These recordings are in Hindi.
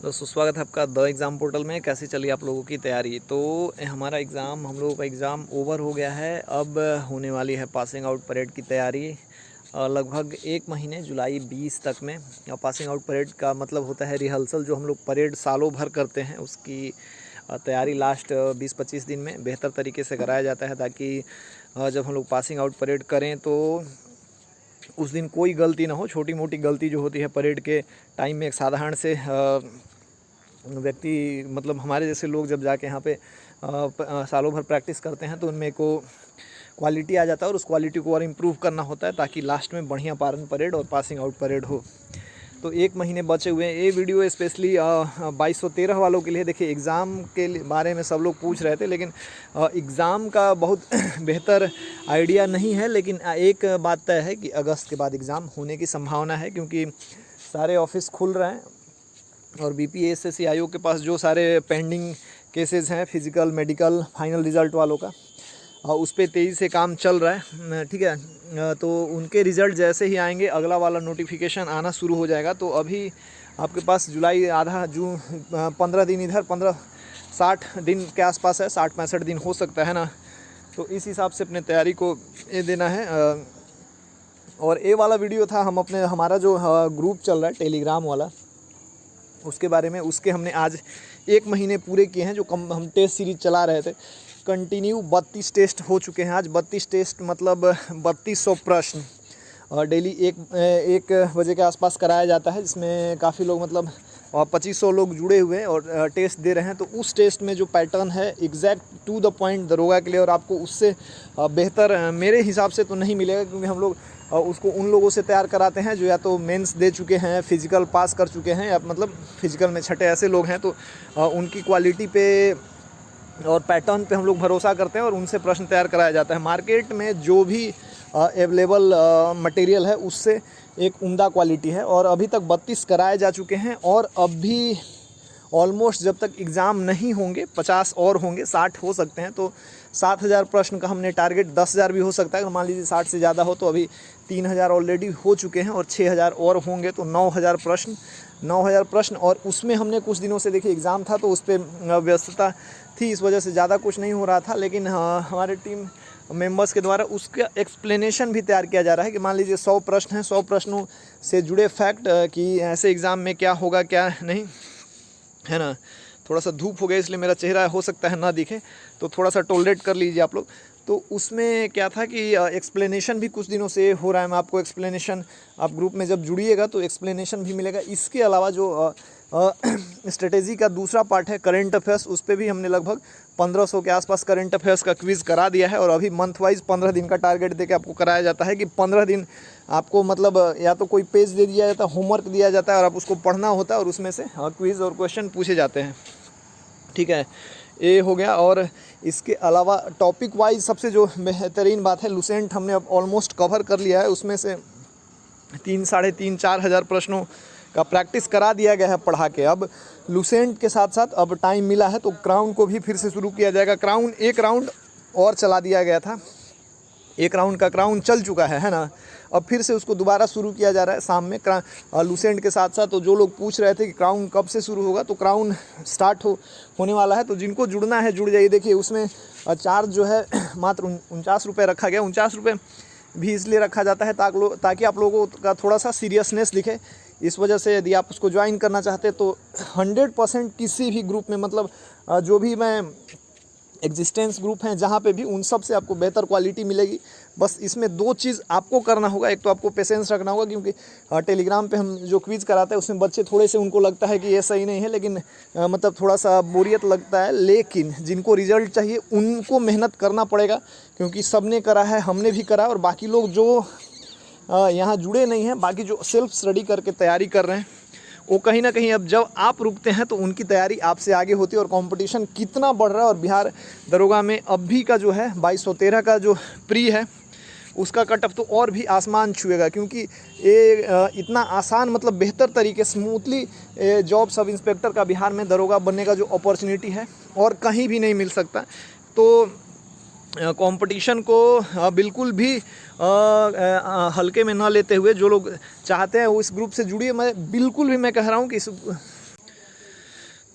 दोस्तों स्वागत है आपका द एग्ज़ाम पोर्टल में। कैसी चली आप लोगों की तैयारी? तो हमारा एग्ज़ाम हम लोगों का एग्ज़ाम ओवर हो गया है। अब होने वाली है पासिंग आउट परेड की तैयारी लगभग 1 महीने जुलाई 20 तक में। पासिंग आउट परेड का मतलब होता है रिहर्सल, जो हम लोग परेड सालों भर करते हैं उसकी तैयारी लास्ट 20-25 दिन में बेहतर तरीके से कराया जाता है, ताकि जब हम लोग पासिंग आउट परेड करें तो उस दिन कोई गलती ना हो। छोटी मोटी गलती जो होती है परेड के टाइम में, एक साधारण से व्यक्ति मतलब हमारे जैसे लोग जब जाके यहाँ पे सालों भर प्रैक्टिस करते हैं तो उनमें को क्वालिटी आ जाता है और उस क्वालिटी को और इम्प्रूव करना होता है, ताकि लास्ट में बढ़िया पारन परेड और पासिंग आउट परेड हो। तो 1 महीने बचे हुए हैं। ये वीडियो स्पेशली 2213 वालों के लिए। देखिए, एग्ज़ाम के बारे में सब लोग पूछ रहे थे, लेकिन एग्ज़ाम का बहुत बेहतर आइडिया नहीं है। लेकिन एक बात तय है कि अगस्त के बाद एग्ज़ाम होने की संभावना है, क्योंकि सारे ऑफिस खुल रहे हैं और बीपीएससी आयोग के पास जो सारे पेंडिंग केसेस हैं फिज़िकल, मेडिकल, फाइनल रिज़ल्ट वालों का, उस पर तेज़ी से काम चल रहा है। ठीक है, तो उनके रिज़ल्ट जैसे ही आएंगे अगला वाला नोटिफिकेशन आना शुरू हो जाएगा। तो अभी आपके पास जुलाई आधा जून 15 दिन इधर, 60 दिन के आसपास है, 60-65 दिन हो सकता है ना। तो इस हिसाब से अपने तैयारी को ये देना है। और ये वाला वीडियो था हमारा जो ग्रुप चल रहा है टेलीग्राम वाला, उसके बारे में। उसके हमने आज 1 महीने पूरे किए हैं। जो हम टेस्ट सीरीज चला रहे थे कंटिन्यू, 32 टेस्ट हो चुके हैं आज। 32 टेस्ट मतलब 3200 प्रश्न डेली 1 बजे के आसपास कराया जाता है, जिसमें काफ़ी लोग मतलब 2500 लोग जुड़े हुए हैं और टेस्ट दे रहे हैं। तो उस टेस्ट में जो पैटर्न है एग्जैक्ट टू द पॉइंट दरोगा के लिए, और आपको उससे बेहतर मेरे हिसाब से तो नहीं मिलेगा, क्योंकि हम लोग उसको उन लोगों से तैयार कराते हैं जो या तो मेंस दे चुके हैं, फिज़िकल पास कर चुके हैं, या मतलब फिज़िकल में छठे ऐसे लोग हैं। तो उनकी क्वालिटी पे और पैटर्न पे हम लोग भरोसा करते हैं और उनसे प्रश्न तैयार कराया जाता है। मार्केट में जो भी अवेलेबल मटेरियल है उससे एक उम्दा क्वालिटी है। और अभी तक 32 कराए जा चुके हैं, और अब भी ऑलमोस्ट जब तक एग्ज़ाम नहीं होंगे 50 और होंगे, 60 हो सकते हैं। तो 7000 प्रश्न का हमने टारगेट, 10,000 भी हो सकता है। अगर मान लीजिए 60 से ज़्यादा हो तो अभी 3000 ऑलरेडी हो चुके हैं और 6000 और होंगे, तो 9000 प्रश्न। और उसमें हमने कुछ दिनों से, देखिए एग्ज़ाम था तो उस पर व्यस्तता थी, इस वजह से ज़्यादा कुछ नहीं हो रहा था। लेकिन हमारे टीम मेंबर्स के द्वारा उसका एक्सप्लेनेशन भी तैयार किया जा रहा है कि मान लीजिए 100 प्रश्न हैं, 100 प्रश्नों से जुड़े फैक्ट कि ऐसे एग्ज़ाम में क्या होगा क्या नहीं, है ना। थोड़ा सा धूप हो गया इसलिए मेरा चेहरा हो सकता है ना दिखे, तो थोड़ा सा टॉलरेट कर लीजिए आप लोग। तो उसमें क्या था कि एक्सप्लेनेशन भी कुछ दिनों से हो रहा है। मैं आपको एक्सप्लेनेशन, आप ग्रुप में जब जुड़िएगा तो एक्सप्लेनेशन भी मिलेगा। इसके अलावा जो स्ट्रेटेजी का दूसरा पार्ट है करंट अफेयर्स, उस पर भी हमने लगभग 1500 के आसपास करंट अफेयर्स का क्विज़ करा दिया है। और अभी मंथ वाइज 15 दिन का टारगेट देके आपको कराया जाता है कि 15 दिन आपको मतलब या तो कोई पेज दे दिया जाता है, होमवर्क दिया जाता है और आप उसको पढ़ना होता है, और उसमें से क्विज़ और क्वेश्चन पूछे जाते हैं। ठीक है, ये हो गया। और इसके अलावा टॉपिक वाइज सबसे जो बेहतरीन बात है, लुसेंट हमने अब ऑलमोस्ट कवर कर लिया है। उसमें से 3-4 हज़ार प्रश्नों का प्रैक्टिस करा दिया गया है पढ़ा के। अब लुसेंट के साथ साथ अब टाइम मिला है तो क्राउन को भी फिर से शुरू किया जाएगा। क्राउन 1 राउंड और चला दिया गया था, 1 राउंड का क्राउन चल चुका है ना। अब फिर से उसको दोबारा शुरू किया जा रहा है शाम में लुसेंट के साथ साथ। तो जो लोग पूछ रहे थे कि क्राउन कब से शुरू होगा, तो क्राउन स्टार्ट होने वाला है। तो जिनको जुड़ना है जुड़ जाइए। देखिए उसमें चार्ज जो है मात्र 49 रुपये रखा गया। 49 रुपये भी इसलिए रखा जाता है ताकि आप लोगों का थोड़ा सा सीरियसनेस दिखे। इस वजह से यदि आप उसको ज्वाइन करना चाहते हैं तो 100% किसी भी ग्रुप में, मतलब जो भी मैं एग्जिस्टेंस ग्रुप हैं जहाँ पे भी, उन सब से आपको बेहतर क्वालिटी मिलेगी। बस इसमें 2 चीज़ आपको करना होगा। एक तो आपको पेशेंस रखना होगा, क्योंकि टेलीग्राम पे हम जो क्विज़ कराते हैं उसमें बच्चे थोड़े से, उनको लगता है कि ये सही नहीं है, लेकिन मतलब थोड़ा सा बोरियत लगता है। लेकिन जिनको रिजल्ट चाहिए उनको मेहनत करना पड़ेगा, क्योंकि सब ने करा है, हमने भी करा। और बाकी लोग जो यहाँ जुड़े नहीं हैं, बाकी जो सेल्फ स्टडी करके तैयारी कर रहे हैं, वो कहीं ना कहीं अब जब आप रुकते हैं तो उनकी तैयारी आपसे आगे होती है। और कंपटीशन कितना बढ़ रहा है। और बिहार दरोगा में अब भी का जो है 2213 का जो प्री है उसका कट ऑफ तो और भी आसमान छुएगा, क्योंकि ये इतना आसान, मतलब बेहतर तरीके स्मूथली जॉब सब इंस्पेक्टर का बिहार में दरोगा बनने का जो अपॉर्चुनिटी है और कहीं भी नहीं मिल सकता। तो कंपटीशन को बिल्कुल भी हल्के में ना लेते हुए जो लोग चाहते हैं वो इस ग्रुप से जुड़िए। मैं बिल्कुल भी, मैं कह रहा हूँ कि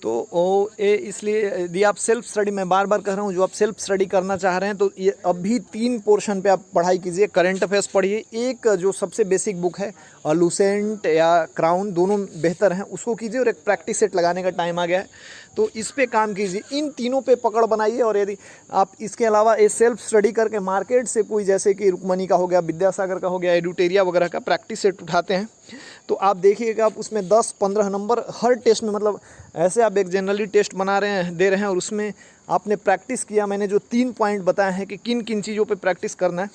तो ये इसलिए यदि आप सेल्फ स्टडी, मैं बार बार कह रहा हूँ, जो आप सेल्फ स्टडी करना चाह रहे हैं तो ये अभी 3 पोर्शन पे आप पढ़ाई कीजिए। करंट अफेयर्स पढ़िए, एक जो सबसे बेसिक बुक है लूसेंट या क्राउन, दोनों बेहतर हैं, उसको कीजिए, और एक प्रैक्टिस सेट लगाने का टाइम आ गया है तो इस पे काम कीजिए। इन तीनों पे पकड़ बनाइए। और यदि आप इसके अलावा ये सेल्फ स्टडी करके मार्केट से कोई, जैसे कि रुक्मणी का हो गया, विद्यासागर का हो गया, एडुटेरिया वगैरह का प्रैक्टिस सेट उठाते हैं तो आप देखिएगा आप उसमें 10-15 नंबर हर टेस्ट में, मतलब ऐसे आप एक जनरली टेस्ट बना रहे हैं, दे रहे हैं, और उसमें आपने प्रैक्टिस किया। मैंने जो 3 पॉइंट बताए हैं कि किन किन चीज़ों पे प्रैक्टिस करना है,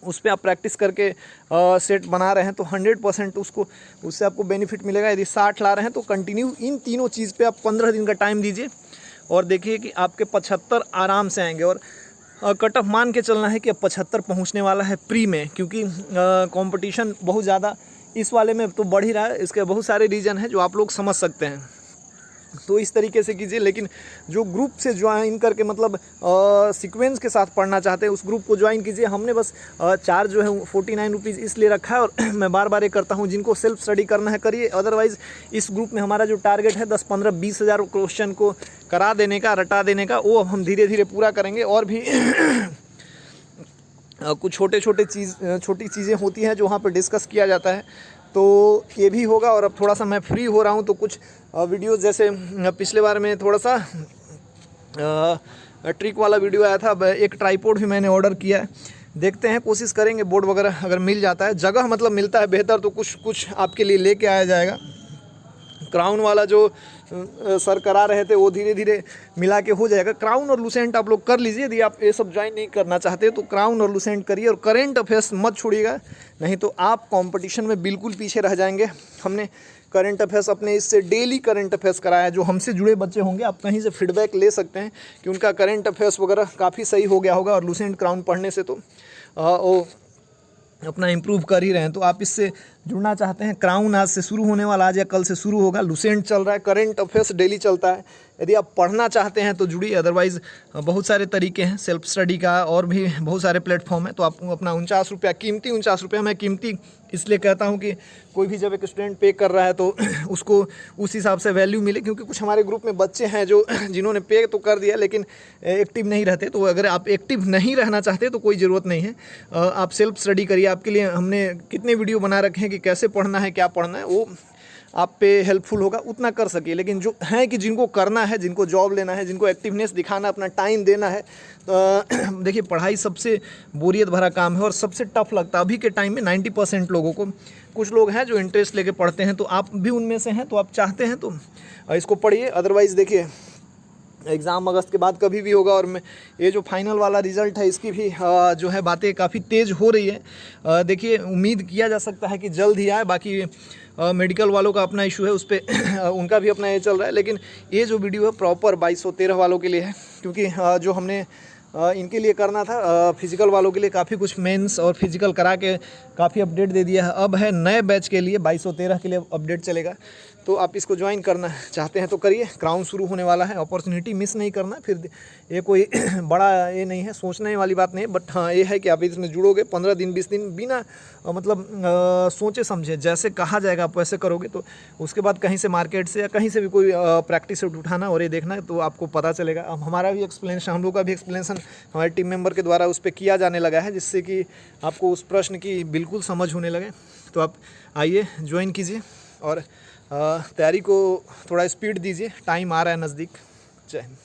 उस पर आप प्रैक्टिस करके सेट बना रहे हैं तो 100% उससे आपको बेनिफिट मिलेगा। यदि 60 ला रहे हैं तो कंटिन्यू इन तीनों चीज़ पे आप 15 दिन का टाइम दीजिए और देखिए कि आपके 75 आराम से आएंगे। और कट ऑफ मान के चलना है कि अब 75 पहुंचने वाला है प्री में, क्योंकि कंपटीशन बहुत ज़्यादा इस वाले में तो बढ़ ही रहा है। इसके बहुत सारे रीज़न हैं जो आप लोग समझ सकते हैं, तो इस तरीके से कीजिए। लेकिन जो ग्रुप से ज्वाइन करके, मतलब सीक्वेंस के साथ पढ़ना चाहते हैं, उस ग्रुप को ज्वाइन कीजिए। हमने बस चार्ज जो है 49 रुपीज़ इसलिए रखा है, और मैं बार बार ये करता हूँ, जिनको सेल्फ स्टडी करना है करिए। अदरवाइज़ इस ग्रुप में हमारा जो टारगेट है 10, 15, 20 हज़ार क्वेश्चन को करा देने का, रटा देने का, वो हम धीरे धीरे पूरा करेंगे। और भी कुछ छोटी चीज़ें होती हैं जो वहाँ पर डिस्कस किया जाता है, तो ये भी होगा। और अब थोड़ा सा मैं फ्री हो रहा हूँ तो कुछ वीडियोस, जैसे पिछले बार में थोड़ा सा ट्रिक वाला वीडियो आया था, एक ट्राइपॉड भी मैंने ऑर्डर किया है। देखते हैं, कोशिश करेंगे बोर्ड वगैरह अगर मिल जाता है, जगह मतलब मिलता है बेहतर, तो कुछ आपके लिए लेके आया जाएगा। क्राउन वाला जो सर करा रहे थे वो धीरे धीरे मिला के हो जाएगा। क्राउन और लूसेंट आप लोग कर लीजिए। यदि आप ये सब ज्वाइन नहीं करना चाहते तो क्राउन और लूसेंट करिए, और करेंट अफेयर्स मत छोड़िएगा, नहीं तो आप कंपटीशन में बिल्कुल पीछे रह जाएंगे। हमने करंट अफेयर्स अपने इससे डेली करंट अफेयर्स कराया है। जो हमसे जुड़े बच्चे होंगे, आप कहीं से फीडबैक ले सकते हैं कि उनका करंट अफेयर्स वगैरह काफ़ी सही हो गया होगा, और लूसेंट क्राउन पढ़ने से तो वो अपना इम्प्रूव कर ही रहे हैं। तो आप इससे जुड़ना चाहते हैं, क्राउन आज से शुरू होने वाला, आज या कल से शुरू होगा, लूसेंट चल रहा है, करंट अफेयर्स डेली चलता है। यदि आप पढ़ना चाहते हैं तो जुड़िए, अदरवाइज़ बहुत सारे तरीके हैं सेल्फ स्टडी का, और भी बहुत सारे प्लेटफॉर्म है। तो आप अपना 49 रुपया, कीमती 49 रुपया, मैं कीमती इसलिए कहता हूँ कि कोई भी जब एक स्टूडेंट पे कर रहा है तो उसको उस हिसाब से वैल्यू मिले। क्योंकि कुछ हमारे ग्रुप में बच्चे हैं जो जिन्होंने पे तो कर दिया लेकिन एक्टिव नहीं रहते। तो अगर आप एक्टिव नहीं रहना चाहते तो कोई ज़रूरत नहीं है, आप सेल्फ स्टडी करिए। आपके लिए हमने कितने वीडियो बना रखे हैं कि कैसे पढ़ना है, क्या पढ़ना है, वो आप पे हेल्पफुल होगा, उतना कर सकिए। लेकिन जो है कि जिनको करना है, जिनको जॉब लेना है, जिनको एक्टिवनेस दिखाना, अपना टाइम देना है, तो देखिए पढ़ाई सबसे बोरियत भरा काम है और सबसे टफ लगता है अभी के टाइम में 90% लोगों को। कुछ लोग हैं जो इंटरेस्ट लेके पढ़ते हैं, तो आप भी उनमें से हैं, तो आप चाहते हैं तो इसको पढ़िए। अदरवाइज़ देखिए एग्ज़ाम अगस्त के बाद कभी भी होगा, और मैं ये जो फाइनल वाला रिज़ल्ट है इसकी भी जो है बातें काफ़ी तेज़ हो रही है। देखिए उम्मीद किया जा सकता है कि जल्द ही आए। बाकी मेडिकल वालों का अपना इशू है, उस पर उनका भी अपना ये चल रहा है। लेकिन ये जो वीडियो है प्रॉपर 2213 वालों के लिए है, क्योंकि जो हमने इनके लिए करना था फिज़िकल वालों के लिए काफ़ी कुछ मेंस और फिज़िकल करा के काफ़ी अपडेट दे दिया है। अब है नए बैच के लिए 2213 के लिए अपडेट चलेगा। तो आप इसको ज्वाइन करना चाहते हैं तो करिए, क्राउन शुरू होने वाला है, अपॉर्चुनिटी मिस नहीं करना। फिर ये कोई बड़ा ये नहीं है, सोचने वाली बात नहीं है, बट हाँ ये है कि आप इसमें जुड़ोगे 15 दिन 20 दिन बिना मतलब सोचे समझे, जैसे कहा जाएगा आप वैसे करोगे, तो उसके बाद कहीं से मार्केट से या कहीं से भी कोई प्रैक्टिस सेट उठाना और ये देखना, तो आपको पता चलेगा। अब हमारा भी एक्सप्लेनेशन, हम लोग का भी एक्सप्लेनेशन हमारे टीम मेंबर के द्वारा उस पर किया जाने लगा है, जिससे कि आपको उस प्रश्न की बिल्कुल समझ होने लगे। तो आप आइए ज्वाइन कीजिए और तैयारी को थोड़ा स्पीड दीजिए, टाइम आ रहा है नज़दीक। जय हिंद।